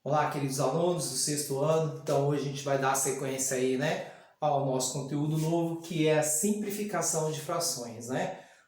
Olá, queridos alunos do sexto ano. Então, hoje a gente vai dar sequência aí, ao nosso conteúdo novo, que é a simplificação de frações,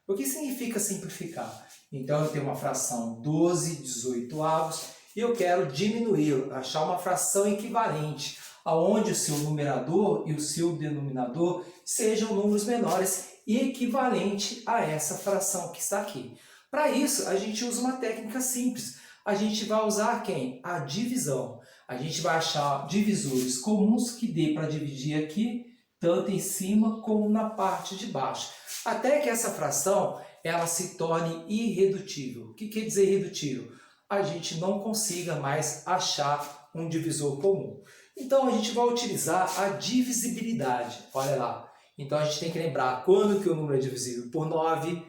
O que significa simplificar? Então, eu tenho uma fração 12/18 e eu quero diminuir, achar uma fração equivalente, aonde o seu numerador e o seu denominador sejam números menores e equivalente a essa fração que está aqui. Para isso, a gente usa uma técnica simples. A gente vai usar quem? A divisão. A gente vai achar divisores comuns que dê para dividir aqui, tanto em cima como na parte de baixo. Até que essa fração ela se torne irredutível. O que quer dizer irredutível? A gente não consiga mais achar um divisor comum. Então a gente vai utilizar a divisibilidade. Olha lá. Então a gente tem que lembrar quando que o número é divisível por 9,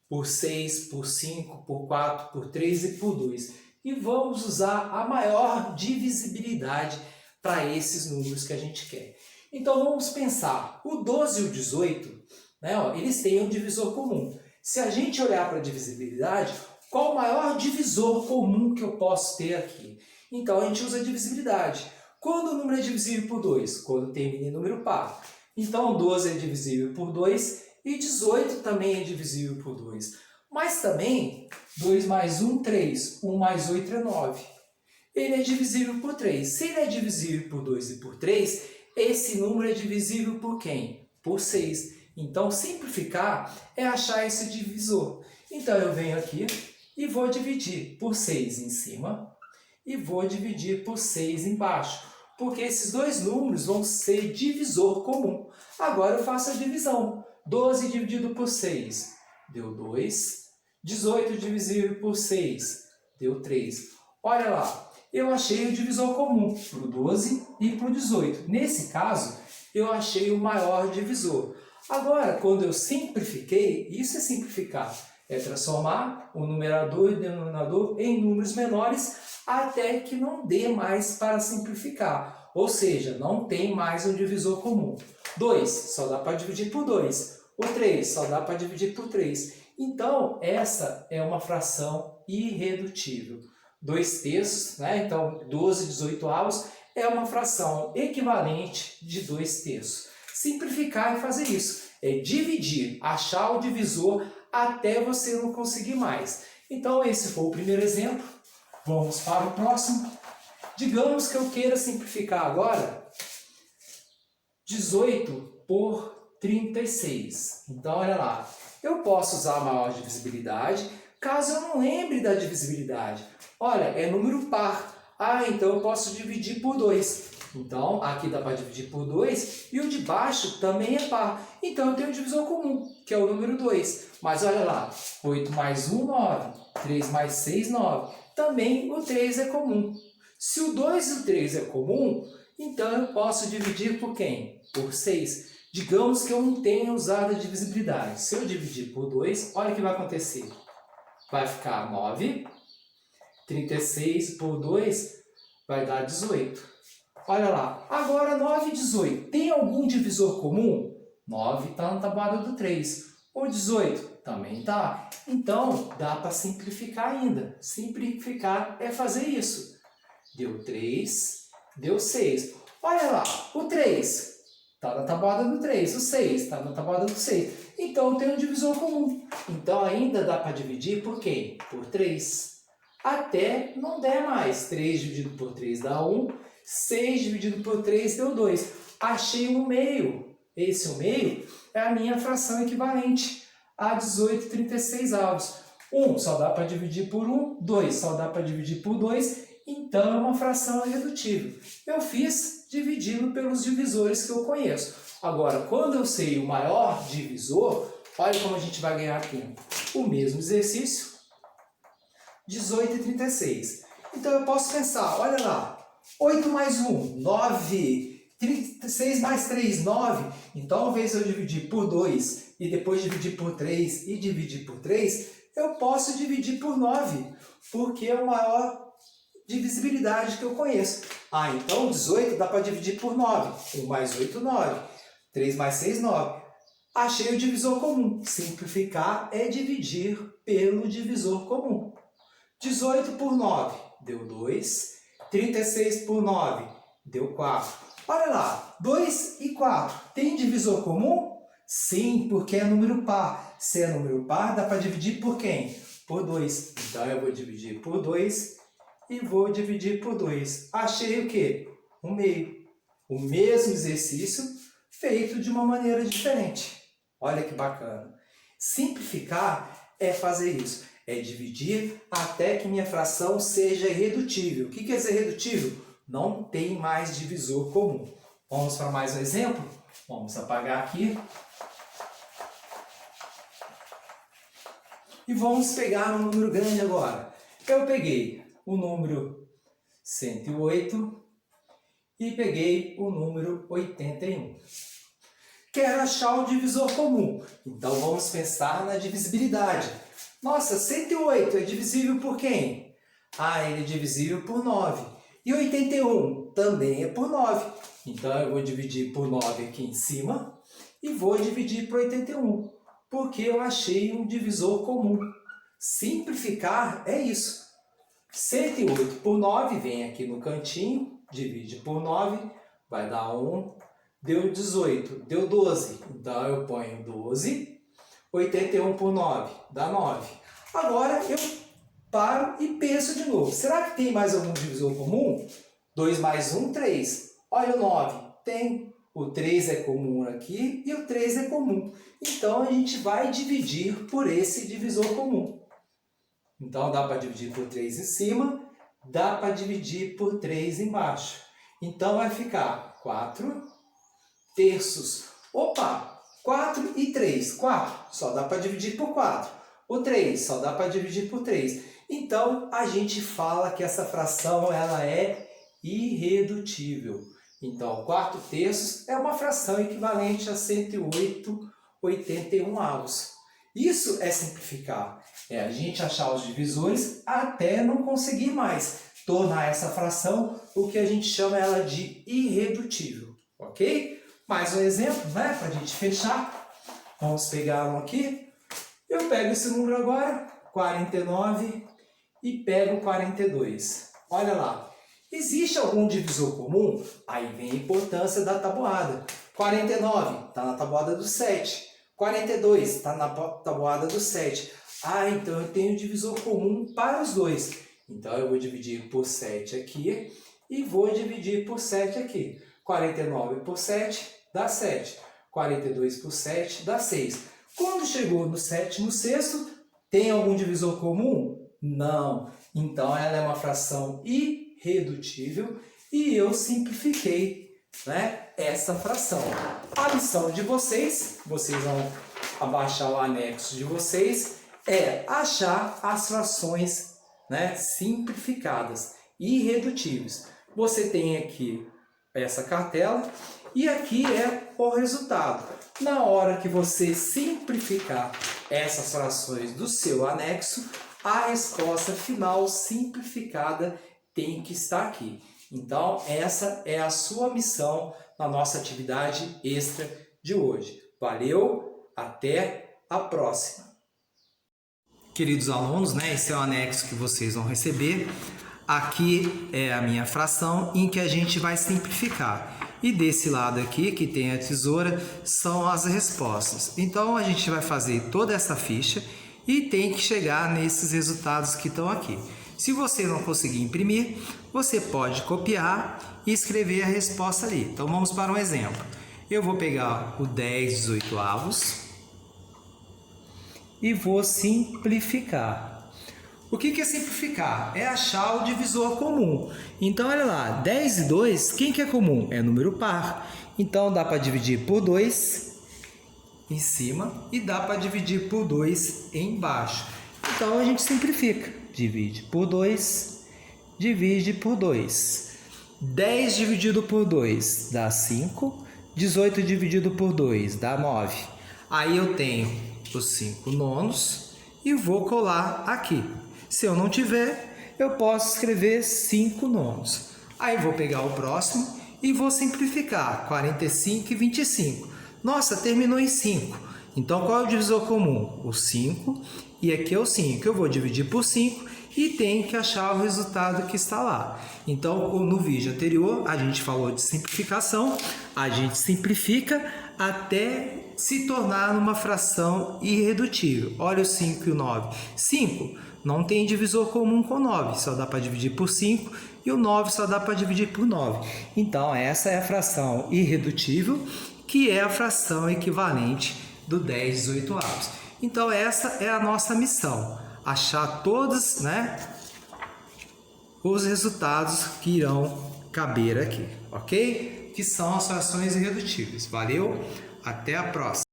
por 6, por 5, por 4, por 3 e por 2. E vamos usar a maior divisibilidade para esses números que a gente quer. Então vamos pensar, o 12 e o 18, eles têm um divisor comum. Se a gente olhar para a divisibilidade, qual o maior divisor comum que eu posso ter aqui? Então a gente usa a divisibilidade. Quando o número é divisível por 2? Quando termina em número par. Então 12 é divisível por 2 e 18 também é divisível por 2. Mas também 2 mais 1, 3. 1 mais 8 é 9. Ele é divisível por 3. Se ele é divisível por 2 e por 3, esse número é divisível por quem? Por 6. Então, simplificar é achar esse divisor. Então, eu venho aqui e vou dividir por 6 em cima e vou dividir por 6 embaixo, porque esses dois números vão ser divisor comum. Agora eu faço a divisão. 12 dividido por 6 deu 2. 18 divisível por 6 deu 3. Olha lá, eu achei o divisor comum para o 12 e para o 18. Nesse caso, eu achei o maior divisor. Agora, quando eu simplifiquei, isso é simplificar. É transformar o numerador e o denominador em números menores até que não dê mais para simplificar. Ou seja, não tem mais um divisor comum. 2 só dá para dividir por 2. O 3 só dá para dividir por 3. Então, essa é uma fração irredutível. 2/3, Então, 12/18 é uma fração equivalente de 2/3. Simplificar é fazer isso. É dividir, achar o divisor até você não conseguir mais. Então, esse foi o primeiro exemplo. Vamos para o próximo. Digamos que eu queira simplificar agora 18 por 36. Então, olha lá. Eu posso usar a maior divisibilidade, caso eu não lembre da divisibilidade. Olha, é número par. Então eu posso dividir por 2. Então, aqui dá para dividir por 2 e o de baixo também é par. Então, eu tenho um divisor comum, que é o número 2. Mas olha lá, 8 mais 1, 9. 3 mais 6, 9. Também o 3 é comum. Se o 2 e o 3 é comum, então eu posso dividir por quem? Por 6. Digamos que eu não tenha usado a divisibilidade. Se eu dividir por 2, olha o que vai acontecer. Vai ficar 9. 36 por 2 vai dar 18. Olha lá. Agora 9 e 18. Tem algum divisor comum? 9 está na tabuada do 3. O 18 também está. Então, dá para simplificar ainda. Simplificar é fazer isso. Deu 3, deu 6. Olha lá, o 3 está na tabuada do 3, o 6 está na tabuada do 6. Então, tem um divisor comum. Então, ainda dá para dividir por quem? Por 3. Até não der mais. 3 dividido por 3 dá 1. 6 dividido por 3 deu 2. Achei um meio. Esse meio é a minha fração equivalente a 18/36. 1 só dá para dividir por 1. 2 só dá para dividir por 2. Então, é uma fração irredutível. Eu fiz dividindo pelos divisores que eu conheço. Agora, quando eu sei o maior divisor, olha como a gente vai ganhar tempo. O mesmo exercício, 18/36. Então, eu posso pensar, olha lá, 8 mais 1, 9. 6 mais 3, 9. Então, ao invés de eu dividir por 2 e depois dividir por 3 e dividir por 3, eu posso dividir por 9, porque é a maior divisibilidade que eu conheço. Então 18 dá para dividir por 9. 1 mais 8, 9. 3 mais 6, 9. Achei o divisor comum. Simplificar é dividir pelo divisor comum. 18 por 9 deu 2. 36 por 9, deu 4. Olha lá, 2 e 4, tem divisor comum? Sim, porque é número par. Se é número par, dá para dividir por quem? Por 2. Então, eu vou dividir por 2 e vou dividir por 2. Achei o quê? 1/2. O mesmo exercício feito de uma maneira diferente. Olha que bacana. Simplificar é fazer isso. É dividir até que minha fração seja irredutível. O que quer dizer redutível? Não tem mais divisor comum. Vamos para mais um exemplo? Vamos apagar aqui. E vamos pegar um número grande agora. Eu peguei o número 108 e peguei o número 81. Quero achar o divisor comum. Então vamos pensar na divisibilidade. Nossa, 108 é divisível por quem? Ele é divisível por 9. E 81 também é por 9. Então eu vou dividir por 9 aqui em cima e vou dividir por 81. Porque eu achei um divisor comum. Simplificar é isso. 108 por 9 vem aqui no cantinho, divide por 9, vai dar 1. Deu 18, deu 12. Então eu ponho 12. 81 por 9 dá 9. Agora eu paro e penso de novo. Será que tem mais algum divisor comum? 2 mais 1, 3. Olha o 9. Tem. O 3 é comum aqui e o 3 é comum. Então, a gente vai dividir por esse divisor comum. Então, dá para dividir por 3 em cima, dá para dividir por 3 embaixo. Então, vai ficar 4 terços. Opa! 4 e 3. 4 só dá para dividir por 4. O 3 só dá para dividir por 3. Então, a gente fala que essa fração ela é irredutível. Então, 4 terços é uma fração equivalente a 108/81. Isso é simplificar. É a gente achar os divisores até não conseguir mais. Tornar essa fração o que a gente chama ela de irredutível. Ok? Mais um exemplo, né? Para a gente fechar. Vamos pegar um aqui. Eu pego esse número agora, 49, e pego 42. Olha lá. Existe algum divisor comum? Aí vem a importância da tabuada. 49 está na tabuada do 7. 42 está na tabuada do 7. Então eu tenho divisor comum para os dois. Então eu vou dividir por 7 aqui e vou dividir por 7 aqui. 49 por 7 dá 7. 42 por 7 dá 6. Quando chegou no sétimo sexto, tem algum divisor comum? Não. Então ela é uma fração irredutível e eu simplifiquei, né, essa fração. A missão de vocês vão abaixar o anexo de vocês, é achar as frações, né, simplificadas, irredutíveis. Você tem aqui essa cartela e aqui é o resultado. Na hora que você simplificar essas frações do seu anexo, a resposta final simplificada tem que estar aqui. Então, essa é a sua missão na nossa atividade extra de hoje. Valeu, até a próxima! Queridos alunos, né, esse é o anexo que vocês vão receber. Aqui é a minha fração em que a gente vai simplificar. E desse lado aqui, que tem a tesoura, são as respostas. Então, a gente vai fazer toda essa ficha e tem que chegar nesses resultados que estão aqui. Se você não conseguir imprimir, você pode copiar e escrever a resposta ali. Então, vamos para um exemplo. Eu vou pegar o 10/18 e vou simplificar. O que é simplificar? É achar o divisor comum. Então, olha lá, 10 e 2, quem que é comum? É número par. Então, dá para dividir por 2 em cima e dá para dividir por 2 embaixo. Então, a gente simplifica. Divide por 2, divide por 2. 10 dividido por 2 dá 5. 18 dividido por 2 dá 9. Aí eu tenho os 5 nonos e vou colar aqui. Se eu não tiver, eu posso escrever 5 nonos. Aí vou pegar o próximo e vou simplificar. 45 e 25. Nossa, terminou em 5. Então, qual é o divisor comum? O 5. E aqui é o 5. Eu vou dividir por 5 e tem que achar o resultado que está lá. Então, no vídeo anterior, a gente falou de simplificação, a gente simplifica até se tornar uma fração irredutível. Olha o 5 e o 9. 5 não tem divisor comum com 9, só dá para dividir por 5, e o 9 só dá para dividir por 9. Então, essa é a fração irredutível, que é a fração equivalente do 10/18. Então, essa é a nossa missão, achar todos, né, os resultados que irão caber aqui, ok? Que são as frações irredutíveis. Valeu, até a próxima!